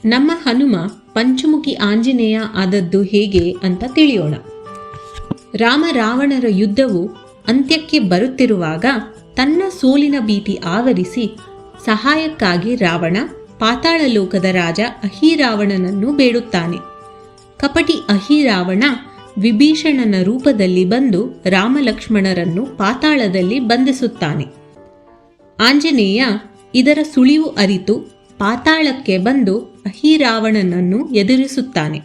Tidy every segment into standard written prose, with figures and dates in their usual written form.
ನಮ್ಮ ಹನುಮ ಪಂಚಮುಖಿ ಆಂಜನೇಯ ಆದದ್ದು ಹೇಗೆ ಅಂತ ತಿಳಿಯೋಣ. ರಾಮ ರಾವಣರ ಯುದ್ಧವು ಅಂತ್ಯಕ್ಕೆ ಬರುತ್ತಿರುವಾಗ ತನ್ನ ಸೋಲಿನ ಭೀತಿ ಆವರಿಸಿ ಸಹಾಯಕ್ಕಾಗಿ ರಾವಣ ಪಾತಾಳ ಲೋಕದ ರಾಜ ಅಹಿರಾವಣನನ್ನು ಬೇಡುತ್ತಾನೆ. ಕಪಟಿ ಅಹಿರಾವಣ ವಿಭೀಷಣನ ರೂಪದಲ್ಲಿ ಬಂದು ರಾಮಲಕ್ಷ್ಮಣರನ್ನು ಪಾತಾಳದಲ್ಲಿ ಬಂಧಿಸುತ್ತಾನೆ. ಆಂಜನೇಯ ಇದರ ಸುಳಿವು ಅರಿತು ಪಾತಾಳಕ್ಕೆ ಬಂದು ಅಹಿರಾವಣನನ್ನು ಎದುರಿಸುತ್ತಾನೆ.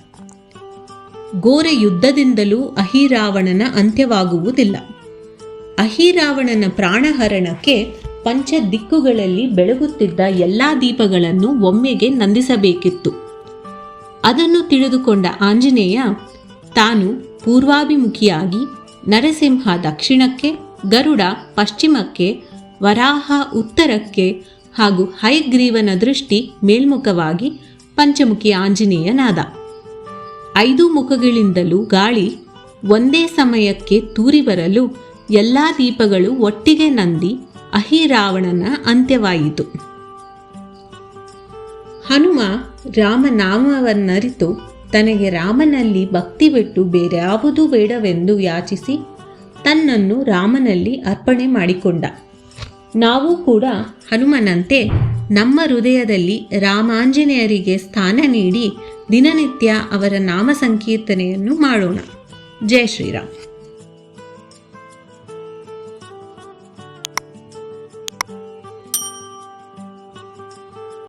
ಘೋರ ಯುದ್ಧದಿಂದಲೂ ಅಹಿರಾವಣನ ಅಂತ್ಯವಾಗುವುದಿಲ್ಲ. ಅಹಿರಾವಣನ ಪ್ರಾಣಹರಣಕ್ಕೆ ಪಂಚ ದಿಕ್ಕುಗಳಲ್ಲಿ ಬೆಳಗುತ್ತಿದ್ದ ಎಲ್ಲಾ ದೀಪಗಳನ್ನು ಒಮ್ಮೆಗೆ ನಂದಿಸಬೇಕಿತ್ತು. ಅದನ್ನು ತಿಳಿದುಕೊಂಡ ಆಂಜನೇಯ ತಾನು ಪೂರ್ವಾಭಿಮುಖಿಯಾಗಿ, ನರಸಿಂಹ ದಕ್ಷಿಣಕ್ಕೆ, ಗರುಡ ಪಶ್ಚಿಮಕ್ಕೆ, ವರಾಹ ಉತ್ತರಕ್ಕೆ ಹಾಗೂ ಹಯಗ್ರೀವನ ದೃಷ್ಟಿ ಮೇಲ್ಮುಖವಾಗಿ ಪಂಚಮುಖಿ ಆಂಜನೇಯನಾದ. 5 ಮುಖಗಳಿಂದಲೂ ಗಾಳಿ ಒಂದೇ ಸಮಯಕ್ಕೆ ತೂರಿ ಬರಲು ಎಲ್ಲ ದೀಪಗಳು ಒಟ್ಟಿಗೆ ನಂದಿ ಅಹಿರಾವಣನ ಅಂತ್ಯವಾಯಿತು. ಹನುಮ ರಾಮನಾಮವನ್ನರಿತು ತನಗೆ ರಾಮನಲ್ಲಿ ಭಕ್ತಿ ಬಿಟ್ಟು ಬೇರ್ಯಾವುದೂ ಬೇಡವೆಂದು ಯಾಚಿಸಿ ತನ್ನನ್ನು ರಾಮನಲ್ಲಿ ಅರ್ಪಣೆ ಮಾಡಿಕೊಂಡ. ನಾವು ಕೂಡ ಹನುಮನಂತೆ ನಮ್ಮ ಹೃದಯದಲ್ಲಿ ರಾಮಾಂಜನೇಯರಿಗೆ ಸ್ಥಾನ ನೀಡಿ ದಿನನಿತ್ಯ ಅವರ ನಾಮ ಸಂಕೀರ್ತನೆಯನ್ನು ಮಾಡೋಣ. ಜೈ ಶ್ರೀರಾಮ್.